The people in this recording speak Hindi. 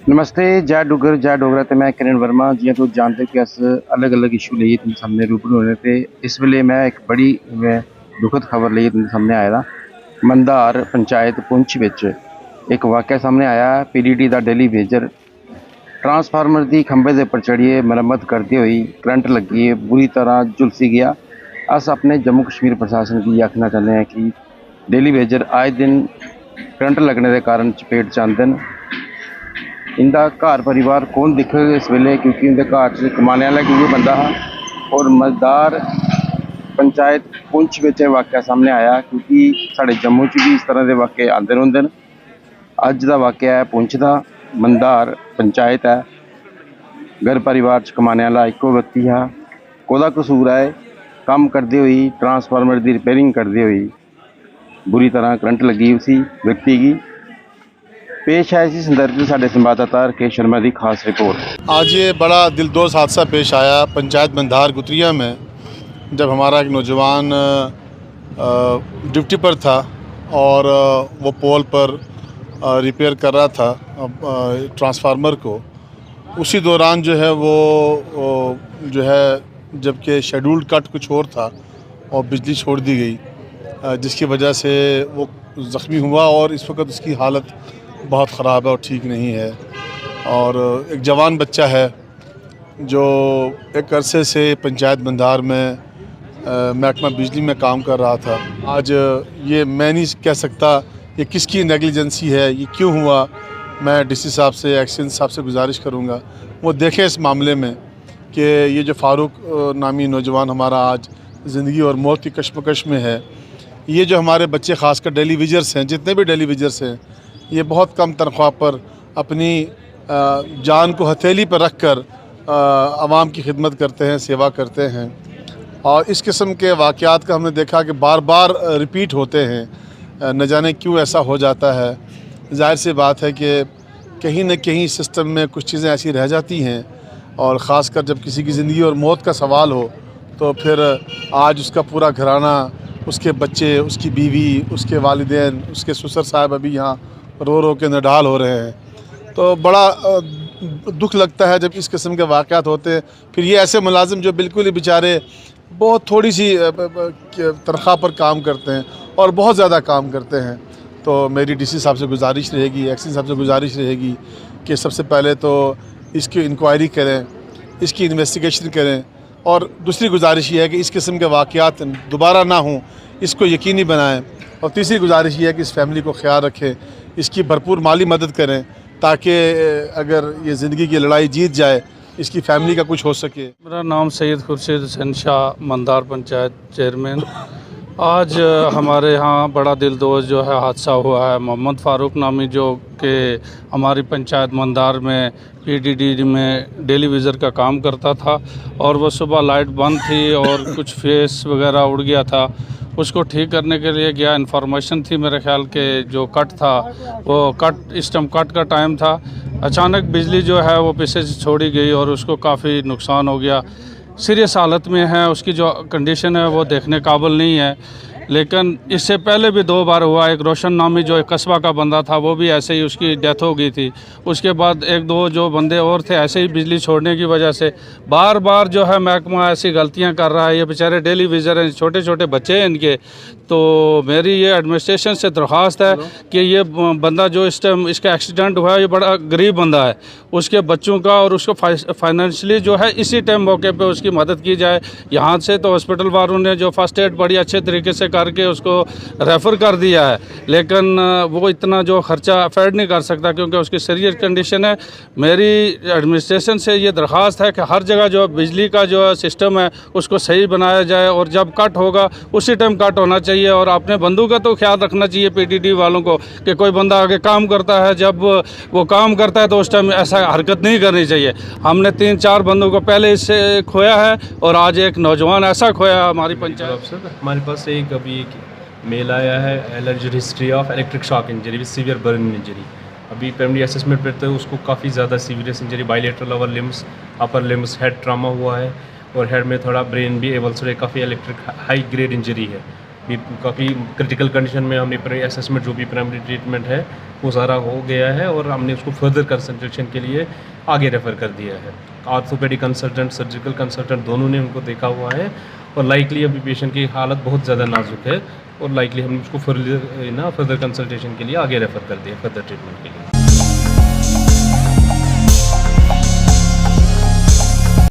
नमस्ते, जय डुगर जय डोगरा ते मैं किरण वर्मा। जियां तुस जानदे कि अस अलग-अलग इशू लेइयै तुंदे सामने रूबरू होने ते इस वेले मैं इक बड़ी दुखद खबर लेइयै तुंदे सामने आए दा। मंधार पंचायत पुंछ विच इक वाकया सामने आया है। पीडीडी दा डेली वेजर ट्रांसफार्मर दी खंभे दे उप्पर चढ़ियै मरम्मत करदे होई करंट लग्गियै बुरी तरह झुलसी गया। अस अपने जम्मू कश्मीर प्रशासन गी आखना चाहते हैं कि डेली वेजर आए दिन करंट लगने के कारण चपेट च आंदे न। इंदा घर परिवार कौन दिक्खग इस वेले, क्योंकि इंदे घर च कमाने आह्ला इक्को बंदा हा। और मजदार पंचायत पुंछ विच एह् वाकया सामने आया, क्योंकि साढ़े जम्मू च भी इस तरह के वाकये आंदे रौंह्दे न। अज्ज दा वाकया है पुंछ दा, मंधार पंचायत है। घर परिवार च कमाने आह्ला इक्को व्यक्ति हा। कोह्दा कसूर है? कम्म करदे होई ट्रांसफार्मर दी रिपेयरिंग करदे होई बुरी तरह करंट लगी उसी व्यक्ति की। पेश है इसी संदर्भ में साढ़े संवाददाता राकेश शर्मा की खास रिपोर्ट। आज ये बड़ा दिलदोज़ हादसा पेश आया पंचायत मंधार गुतरिया में, जब हमारा एक नौजवान ड्यूटी पर था और वो पोल पर रिपेयर कर रहा था ट्रांसफार्मर को। उसी दौरान जो है वो जो है जबकि शेड्यूल्ड कट कुछ और था और बिजली छोड़ दी गई, जिसकी वजह से वो ज़ख्मी हुआ और इस वक्त उसकी हालत बहुत ख़राब है और ठीक नहीं है। और एक जवान बच्चा है जो एक अरसे से पंचायत मंधार में महकमा बिजली में काम कर रहा था। आज ये मैं नहीं कह सकता ये किसकी नेग्लिजेंसी है, ये क्यों हुआ। मैं डीसी साहब से, एक्शन साहब से गुजारिश करूँगा वो देखें इस मामले में कि ये जो फ़ारूक नामी नौजवान हमारा आज ज़िंदगी और मौत की कश्मकश में है। ये जो हमारे बच्चे ख़ासकर डेली वेजर्स हैं, जितने भी डेली वेजर्स हैं, ये बहुत कम तनख्वाह पर अपनी जान को हथेली पर रख कर आवाम की खिदमत करते हैं, सेवा करते हैं। और इस किस्म के वाक़यात का हमने देखा कि बार बार रिपीट होते हैं, न जाने क्यों ऐसा हो जाता है। ज़ाहिर सी बात है कि कहीं न कहीं सिस्टम में कुछ चीज़ें ऐसी रह जाती हैं, और ख़ासकर जब किसी की ज़िंदगी और मौत का सवाल हो तो फिर आज उसका पूरा घराना, उसके बच्चे, उसकी बीवी, उसके वालिदैन, उसके ससुर साहब अभी यहाँ रो रो के नडाल हो रहे हैं। तो बड़ा दुख लगता है जब इस किस्म के वाक़यात होते हैं। फिर ये ऐसे मुलाजिम जो बिल्कुल ही बेचारे बहुत थोड़ी सी तनख्वाह पर काम करते हैं और बहुत ज़्यादा काम करते हैं। तो मेरी डीसी साहब से गुजारिश रहेगी, एक्शन साहब से गुजारिश रहेगी कि सबसे पहले तो इसकी इंक्वायरी करें, इसकी इन्वेस्टिगेशन करें। और दूसरी गुजारिश ये है कि इस किस्म के वाक़यात दोबारा ना हों, इसको यकीनी बनाएं। और तीसरी गुजारिश ये है कि इस फैमिली को ख्याल रखें, इसकी भरपूर माली मदद करें, ताकि अगर ये ज़िंदगी की लड़ाई जीत जाए, इसकी फैमिली का कुछ हो सके। मेरा नाम सैयद खुर्शीद हुसैन शाह, मंधार पंचायत चेयरमैन। आज हमारे यहाँ बड़ा दिलदोज़ जो है हादसा हुआ है। मोहम्मद फ़ारूक नामी जो कि हमारी पंचायत मंधार में पीडीडी में डेली वेजर का काम करता था, और वो सुबह लाइट बंद थी और कुछ फेस वगैरह उड़ गया था। उसको ठीक करने के लिए गया, इन्फॉर्मेशन थी मेरे ख्याल के जो कट था वो कट इस टाइम कट का टाइम था। अचानक बिजली जो है वो पीछे से छोड़ी गई और उसको काफ़ी नुकसान हो गया। सीरियस हालत में है, उसकी जो कंडीशन है वो देखने काबिल नहीं है। लेकिन इससे पहले भी 2 बार हुआ। एक रोशन नामी जो एक कस्बा का बंदा था, वो भी ऐसे ही उसकी डेथ हो गई थी। उसके बाद 1-2 जो बंदे और थे, ऐसे ही बिजली छोड़ने की वजह से बार बार जो है महकमा ऐसी गलतियां कर रहा है। ये बेचारे डेली वेजर हैं, छोटे छोटे बच्चे हैं इनके। तो मेरी ये एडमिनिस्ट्रेशन से दरख्वास्त है कि ये बंदा जो इस टाइम इसका एक्सीडेंट हुआ है, ये बड़ा गरीब बंदा है। उसके बच्चों का और उसको फाइनेंशियली जो है इसी टाइम मौके पे उसकी मदद की जाए। यहाँ से तो हॉस्पिटल वालों ने जो फर्स्ट एड बड़ी अच्छे तरीके से करके उसको रेफ़र कर दिया है, लेकिन वो इतना जो ख़र्चा अफोर्ड नहीं कर सकता क्योंकि उसकी सीरियस कंडीशन है। मेरी एडमिनिस्ट्रेशन से ये दरख्वास्त है कि हर जगह जो बिजली का जो सिस्टम है उसको सही बनाया जाए, और जब कट होगा उसी टाइम कट होना चाहिए। और अपने बंदों का तो ख्याल रखना चाहिए पीडीडी वालों को कि कोई बंदा आगे काम करता है, जब वो काम करता है तो उस टाइम ऐसा हरकत नहीं करनी चाहिए। हमने 3-4 बंदों को पहले इससे खोया है और आज एक नौजवान ऐसा खोया हमारी पंचायत से। हमारे पास एक अभी एक मेल आया है, allergy history of electric shock injury with severe burn injury. अभी प्राइमरी असेसमेंट पर तो उसको काफ़ी ज़्यादा severe injury, bilateral lower limbs, upper limbs, head trauma हुआ है, और हेड में थोड़ा ब्रेन भी एवल्सर, काफ़ी इलेक्ट्रिक हाई ग्रेड इंजरी है। भी काफ़ी क्रिटिकल कंडीशन में हमने प्राइमरी असेसमेंट जो भी प्राइमरी ट्रीटमेंट है वो सारा हो गया है और हमने उसको फर्दर कंसल्टेशन के लिए आगे रेफ़र कर दिया है। ऑर्थोपेडिक कंसल्टेंट, सर्जिकल कंसल्टेंट दोनों ने उनको देखा हुआ है और लाइकली अभी पेशेंट की हालत बहुत ज़्यादा नाजुक है और लाइकली हमने उसको फर्दर कंसल्टेशन के लिए आगे रेफ़र कर दिया फर्दर ट्रीटमेंट के लिए।